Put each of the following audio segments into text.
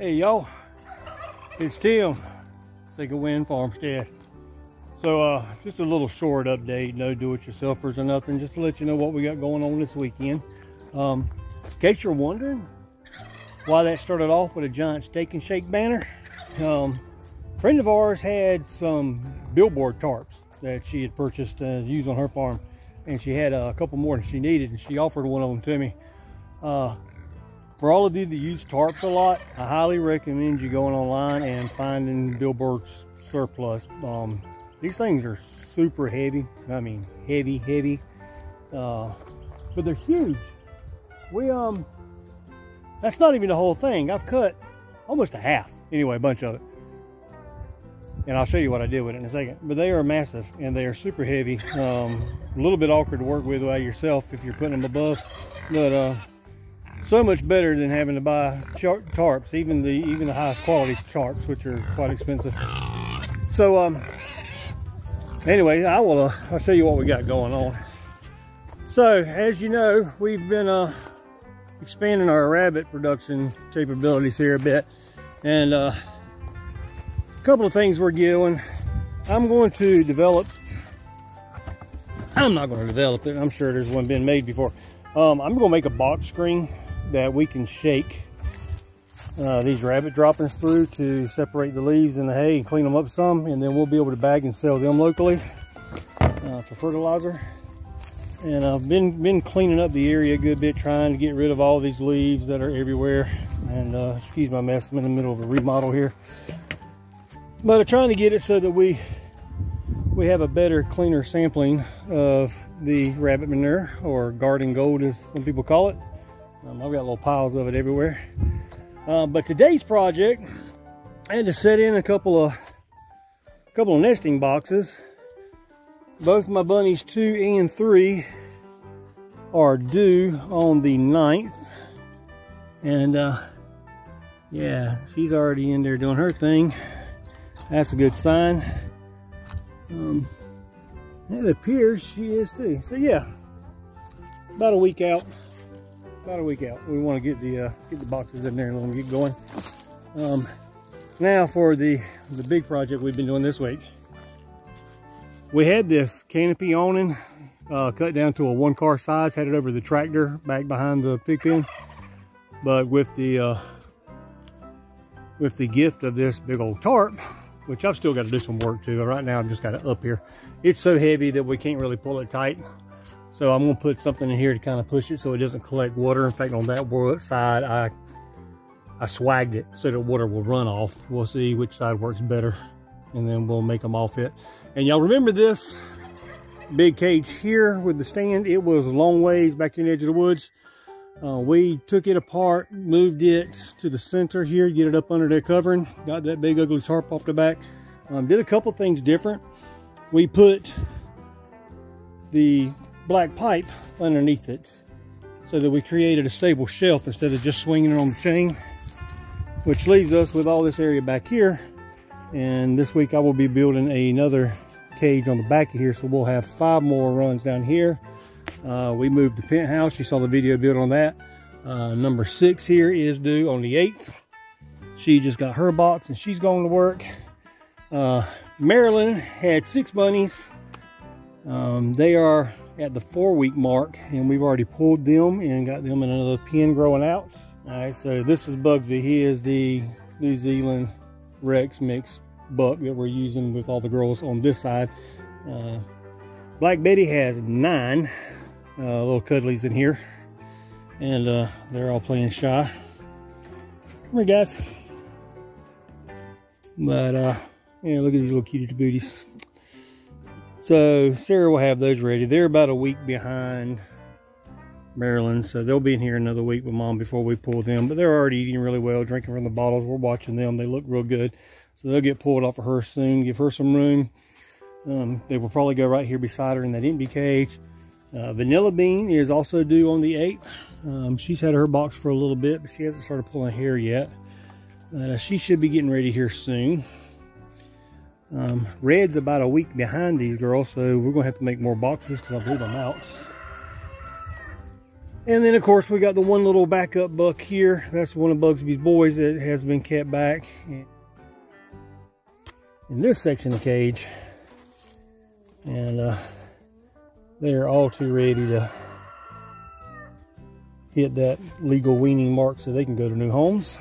Hey y'all, it's Tim, Wind Farmstead. So just a little short update, no do-it-yourselfers or nothing, just to let you know what we got going on this weekend. In case you're wondering why that started off with a giant steak and shake banner, a friend of ours had some billboard tarps that she had purchased to use on her farm, and she had a couple more than she needed, and she offered one of them to me. For all of you that use tarps a lot, I highly recommend you going online and finding billboard surplus. These things are super heavy. I mean, heavy. But they're huge. That's not even the whole thing. I've cut almost a half. Anyway, a bunch of it. And I'll show you what I did with it in a second. But they are massive and they are super heavy. A little bit awkward to work with by yourself if you're putting them above. But so much better than having to buy tarps, even the highest quality tarps, which are quite expensive. So anyway, I'll show you what we got going on. So as you know, we've been expanding our rabbit production capabilities here a bit, and a couple of things we're doing. I'm not going to develop it. I'm sure there's one been made before. I'm going to make a box screen that we can shake these rabbit droppings through to separate the leaves and the hay and clean them up some, and then we'll be able to bag and sell them locally for fertilizer. And I've been cleaning up the area a good bit, trying to get rid of all these leaves that are everywhere. And excuse my mess, I'm in the middle of a remodel here, but I'm trying to get it so that we have a better, cleaner sampling of the rabbit manure, or garden gold as some people call it. I've got little piles of it everywhere. But today's project, I had to set in a couple of nesting boxes. Both my bunnies 2 and 3 are due on the 9th. And yeah, she's already in there doing her thing. That's a good sign. It appears she is too. So yeah, about a week out. We want to get the boxes in there and let them get going. Now for the big project we've been doing this week. We had this canopy awning cut down to a 1-car size, had it over the tractor back behind the pig pen. But with the gift of this big old tarp, which I've still got to do some work to. Right now I've just got it up here. It's so heavy that we can't really pull it tight. So I'm going to put something in here to kind of push it so it doesn't collect water. In fact, on that side, I swagged it so that water will run off. We'll see which side works better, and then we'll make them all fit. And y'all remember this big cage here with the stand? It was a long ways back in the edge of the woods. We took it apart, moved it to the center here, get it up under their covering, got that big ugly tarp off the back. Did a couple things different. We put the black pipe underneath it so that we created a stable shelf instead of just swinging it on the chain, which leaves us with all this area back here. And this week I will be building another cage on the back of here, so we'll have 5 more runs down here. We moved the penthouse. You saw the video build on that. Number 6 here is due on the 8th. She just got her box and she's going to work. Marilyn had 6 bunnies. They are at the 4-week mark, and we've already pulled them and got them in another pen growing out. All right, so this is Bugsby. He is the New Zealand Rex mix buck that we're using with all the girls on this side. Black Betty has 9 little cuddlies in here, and they're all playing shy. Come here, guys. But yeah, look at these little cutie booties. So Sarah will have those ready. They're about a week behind Maryland, so they'll be in here another week with Mom before we pull them. But they're already eating really well, drinking from the bottles. We're watching them. They look real good. So they'll get pulled off of her soon, give her some room. They will probably go right here beside her in that empty cage. Vanilla Bean is also due on the 8th. She's had her box for a little bit, but she hasn't started pulling hair yet. She should be getting ready here soon. Red's about a week behind these girls, so we're going to have to make more boxes because I believe I'm out. And then of course we got the one little backup buck here. That's one of Bugsby's boys that has been kept back. In this section of the cage, and they're all too ready to hit that legal weaning mark so they can go to new homes.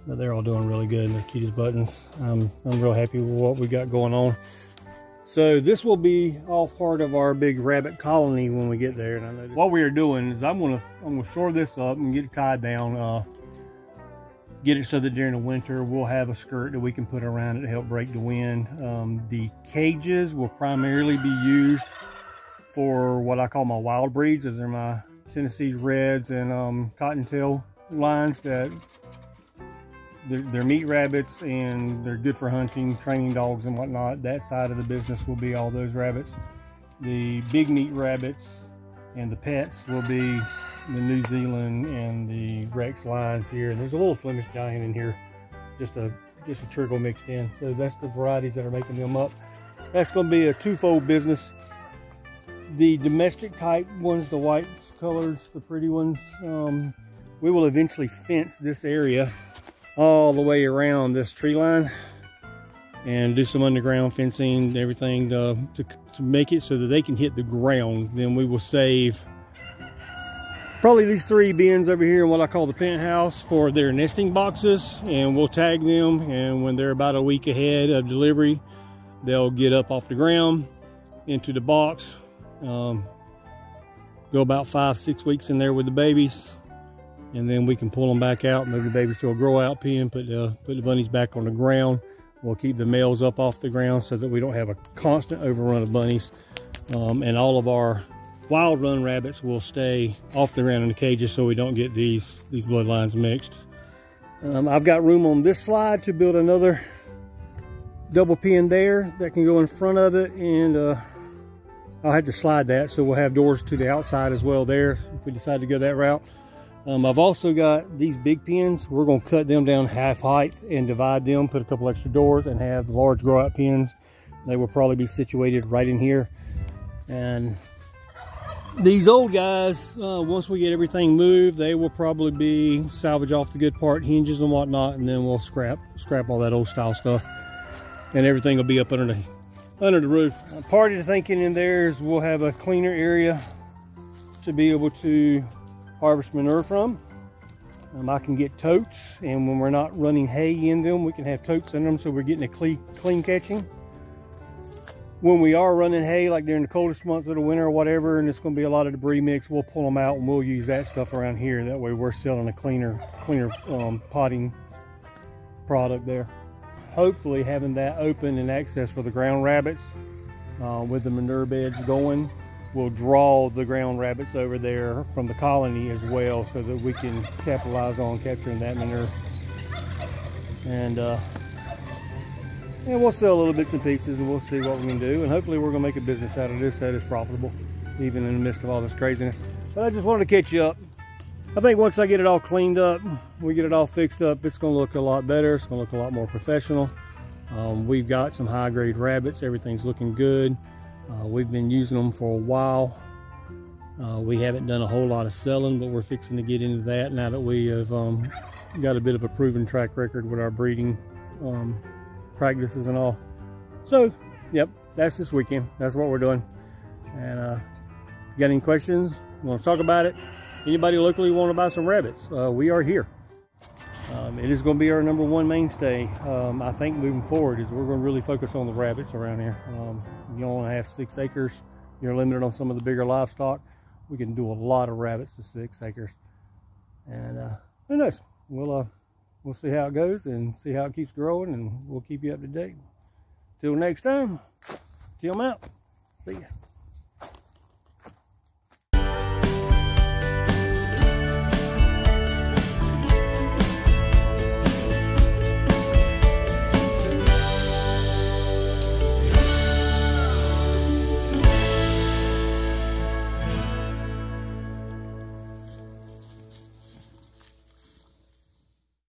But they're all doing really good, and they're cute as buttons. I'm real happy with what we got going on. So this will be all part of our big rabbit colony when we get there. And I know what we are doing is I'm gonna shore this up and get it tied down. Get it so that during the winter we'll have a skirt that we can put around it to help break the wind. The cages will primarily be used for what I call my wild breeds. Those are my Tennessee Reds and Cottontail lines. That they're meat rabbits and they're good for hunting, training dogs and whatnot. That side of the business will be all those rabbits. The big meat rabbits and the pets will be the New Zealand and the Rex lines here. And there's a little Flemish Giant in here, just a trickle mixed in. So that's the varieties that are making them up. That's going to be a twofold business. The domestic type ones, the white colors, the pretty ones, we will eventually fence this area all the way around this tree line and do some underground fencing and everything to make it so that they can hit the ground. Then we will save probably these 3 bins over here in what I call the penthouse for their nesting boxes, and we'll tag them, and when they're about a week ahead of delivery, they'll get up off the ground into the box, go about 5-6 weeks in there with the babies, and then we can pull them back out, move the babies to a grow out pen, put the bunnies back on the ground. We'll keep the males up off the ground so that we don't have a constant overrun of bunnies, and all of our wild run rabbits will stay off the ground in the cages so we don't get these bloodlines mixed. I've got room on this slide to build another double pen there that can go in front of it, and I'll have to slide that, so we'll have doors to the outside as well there if we decide to go that route. I've also got these big pens. We're going to cut them down half height and divide them, put a couple extra doors, and have large grow out pens. They will probably be situated right in here. And these old guys, once we get everything moved, they will probably be salvage off the good part, hinges and whatnot, and then we'll scrap all that old style stuff, and everything will be up under the roof. Part of the thinking in there is we'll have a cleaner area to be able to harvest manure from. I can get totes, and when we're not running hay in them, we can have totes in them, so we're getting a clean catching. When we are running hay, like during the coldest months of the winter or whatever, and it's going to be a lot of debris mix, we'll pull them out and we'll use that stuff around here. That way we're selling a cleaner potting product there. Hopefully having that open and access for the ground rabbits with the manure beds going will draw the ground rabbits over there from the colony as well, so that we can capitalize on capturing that manure. And we'll sell little bits and pieces, and we'll see what we can do, and hopefully we're going to make a business out of this that is profitable, even in the midst of all this craziness. But I just wanted to catch you up. I think once I get it all cleaned up, we get it all fixed up, it's going to look a lot better. It's going to look a lot more professional. We've got some high-grade rabbits. Everything's looking good. We've been using them for a while. We haven't done a whole lot of selling, but we're fixing to get into that now that we have got a bit of a proven track record with our breeding practices and all. So, yep, that's this weekend. That's what we're doing. And if you got any questions, want to talk about it, anybody locally want to buy some rabbits, we are here. It is going to be our #1 mainstay. I think moving forward is we're going to really focus on the rabbits around here. You only have 6 acres. You're limited on some of the bigger livestock. We can do a lot of rabbits to 6 acres. And who knows? We'll see how it goes and see how it keeps growing, and we'll keep you up to date. Till next time, till I'm out. See ya.